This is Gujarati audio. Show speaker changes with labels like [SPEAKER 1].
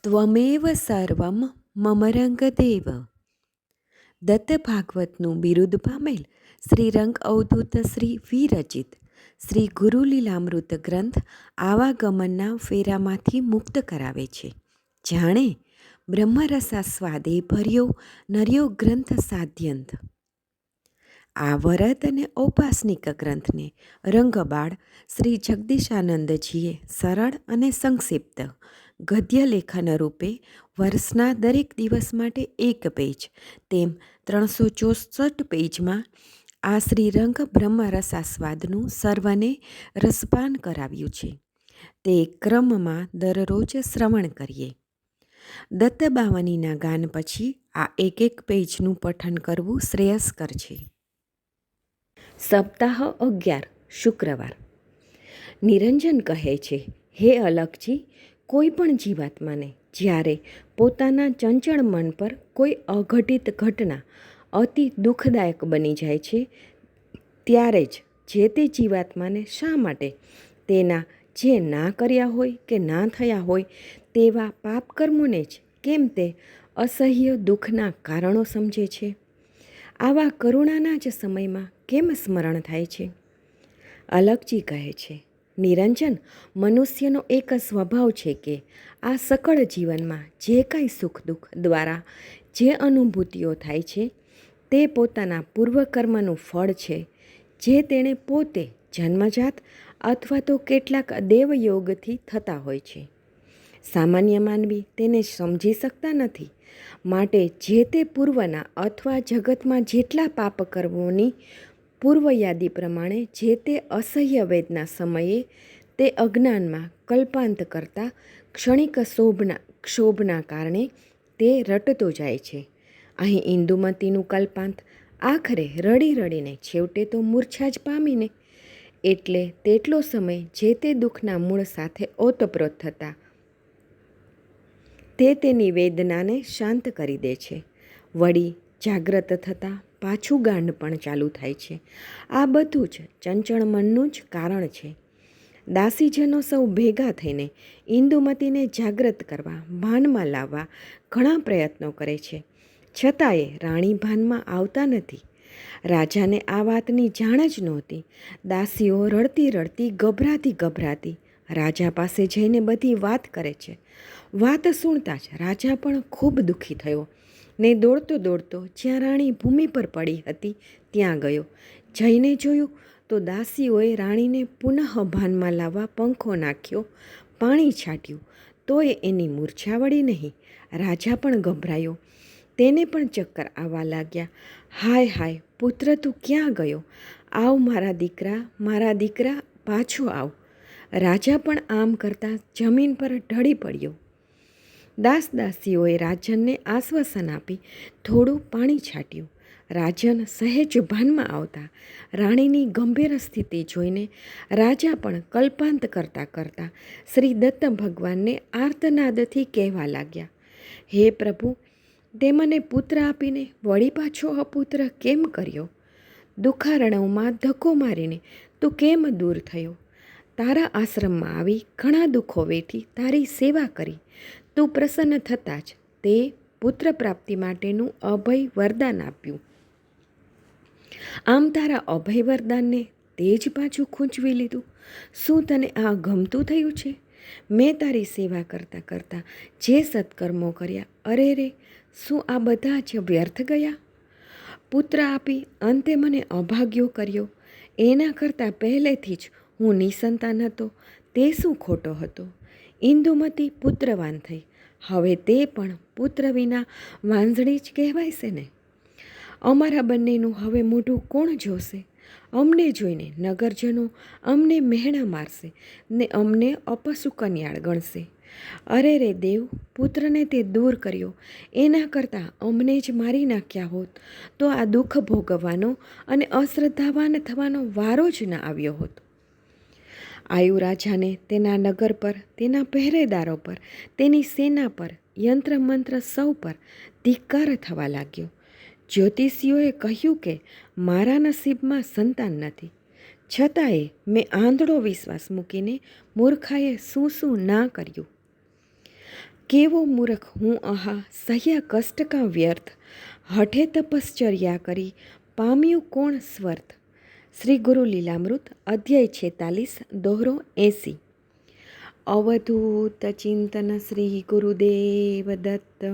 [SPEAKER 1] ત્વમેવ સર્વમ મમ રંગદેવ. દત્ત ભાગવતનું બિરુદ પામેલ શ્રી રંગ અવધૂત શ્રી વિરચિત શ્રી ગુરુલીલામૃત ગ્રંથ આવાગમનના ફેરામાંથી મુક્ત કરાવે છે. જાણે બ્રહ્મરસાસ્વાદે ભર્યો નર્યો ગ્રંથ સાધ્યંત. આ વરદ અને ઔપાસનિક ગ્રંથને રંગબાળ શ્રી જગદીશાનંદજીએ સરળ અને સંક્ષિપ્ત ગદ્ય લેખન રૂપે વર્ષના દરેક દિવસ માટે એક પેજ તેમ 364 પેજમાં આ શ્રીરંગ બ્રહ્મરસાસ્વાદનું સર્વને રસપાન કરાવ્યું છે. તે ક્રમમાં દરરોજ શ્રવણ કરીએ. દત્તબાવનીના ગાન પછી આ એક પેજનું પઠન કરવું શ્રેયસ્કર છે. સપ્તાહ 11 શુક્રવાર. નિરંજન કહે છે, હે અલખજી, કોઈ પણ જીવાત્માને જ્યારે પોતાના ચંચળ મન પર કોઈ અઘટિત ઘટના અતિ દુઃખદાયક બની જાય છે ત્યારે જ જે તે જીવાત્માને શા માટે તેના જે ના કર્યા હોય કે ના થયા હોય તેવા પાપકર્મોને જ કેમ તે અસહ્ય દુઃખના કારણો સમજે છે? આવા કરુણાના જ સમયમાં કેમ સ્મરણ થાય છે? અલખજી કહે છે, નિરંજન, મનુષ્યનો એક સ્વભાવ છે કે આ સકળ જીવનમાં જે કાંઈ સુખ દુઃખ દ્વારા જે અનુભૂતિઓ થાય છે તે પોતાના પૂર્વકર્મનું ફળ છે, જે તેણે પોતે જન્મજાત અથવા તો કેટલાક દેવયોગથી થતા હોય છે. સામાન્ય માનવી તેને સમજી શકતા નથી. માટે જે તે પૂર્વના અથવા જગતમાં જેટલા પાપકર્મોની પૂર્વયાદી પ્રમાણે જે તે અસહ્ય વેદના સમયે તે અજ્ઞાનમાં કલ્પાંત કરતા ક્ષણિક ક્ષોભના કારણે તે રટતો જાય છે. અહીં ઇન્દુમતીનું કલ્પાંત આખરે રડી રડીને છેવટે તો મૂર્છા જ પામીને એટલે તેટલો સમય જે તે દુઃખના મૂળ સાથે ઓતપ્રોત થતા તે તેની વેદનાને શાંત કરી દે છે. વળી જાગ્રત થતાં પાછું ગાંડ પણ ચાલુ થાય છે. આ બધું જ ચંચળ મનનું જ કારણ છે. દાસીજનો સૌ ભેગા થઈને ઇન્દુમતીને જાગ્રત કરવા, ભાનમાં લાવવા ઘણા પ્રયત્નો કરે છે, છતાંય રાણી ભાનમાં આવતા નથી. રાજાને આ વાતની જાણ જ નહોતી. દાસીઓ રડતી રડતી ગભરાતી રાજા પાસે જઈને બધી વાત કરે છે. વાત સુણતા જ રાજા પણ ખૂબ દુઃખી થયો ને દોડતો જ્યાં રાણી ભૂમિ પર પડી હતી ત્યાં ગયો. જઈને જોયું તો દાસીઓએ રાણીને પુનઃ ભાનમાં લાવવા પંખો નાખ્યો, પાણી છાંટ્યું, તોય એની મૂર્છા વળી નહીં. રાજા પણ ગભરાયો. તેને પણ ચક્કર આવવા લાગ્યા. હાય હાય, પુત્ર તું ક્યાં ગયો? આવ મારા દીકરા પાછો આવ. રાજા પણ આમ કરતાં જમીન પર ઢળી પડ્યો. દાસીઓએ રાજનને આશ્વાસન આપી થોડું પાણી છાંટ્યું. રાજન સહેજ ભાનમાં આવતા રાણીની ગંભીર સ્થિતિ જોઈને રાજા પણ કલ્પાંત કરતાં શ્રી દત્ત ભગવાનને આર્તનાદથી કહેવા લાગ્યા, હે પ્રભુ, તે મને પુત્ર આપીને વળી પાછો અપુત્ર કેમ કર્યો? દુઃખારણવમાં ધક્કો મારીને તું કેમ દૂર થયો? તારા આશ્રમમાં આવી ઘણા દુઃખો વેઠી તારી સેવા કરી. તું પ્રસન્ન થતાં જ તે પુત્ર પ્રાપ્તિ માટેનું અભય વરદાન આપ્યું. આમ તારા અભય વરદાનને તે જ પાછું ખૂંચવી લીધું. શું તને આ ગમતું થયું છે? મેં તારી સેવા કરતાં જે સત્કર્મો કર્યા, અરે રે, શું આ બધા જ વ્યર્થ ગયા? પુત્ર આપી અંતે મને અભાગ્યો કર્યો. એના કરતાં પહેલેથી જ હું નિસંતાન હતો તે શું ખોટો હતો? ઇન્દુમતી પુત્રવાન થઈ. હવે તે પણ પુત્ર વિના વાંઝળી જ કહેવાય છે ને? અમારા બંનેનું હવે મોઢું કોણ જોશે? અમને જોઈને નગરજનો અમને મહેણા મારશે ને અમને અપશુકન્યાળ ગણશે. અરે રે દેવ, પુત્રને તે દૂર કર્યો એના કરતાં અમને જ મારી નાખ્યા હોત તો આ દુઃખ ભોગવવાનો અને અશ્રદ્ધાવાન થવાનો વારો જ ન આવ્યો હોત. આયુ રાજાને તેના નગર પર, તેના પહેરેદારો પર, તેની સેના પર, યંત્ર મંત્ર સૌ પર ધિક્કાર થવા લાગ્યો. જ્યોતિષીઓએ કહ્યું કે મારા નસીબમાં સંતાન નથી, છતાંય મેં આંધળો વિશ્વાસ મૂકીને મૂર્ખાએ શું ના કર્યું. કેવો મૂર્ખ હું આહા, સહ્યા કષ્ટ કા વ્યર્થ, હઠે તપશ્ચર્યા કરી, પામ્યું કોણ સ્વર્થ. શ્રી ગુરુ લીલામૃત અધ્યાય 46 દોહરો 80. અવધૂત ચિંતન શ્રી ગુરુદેવ દત્ત.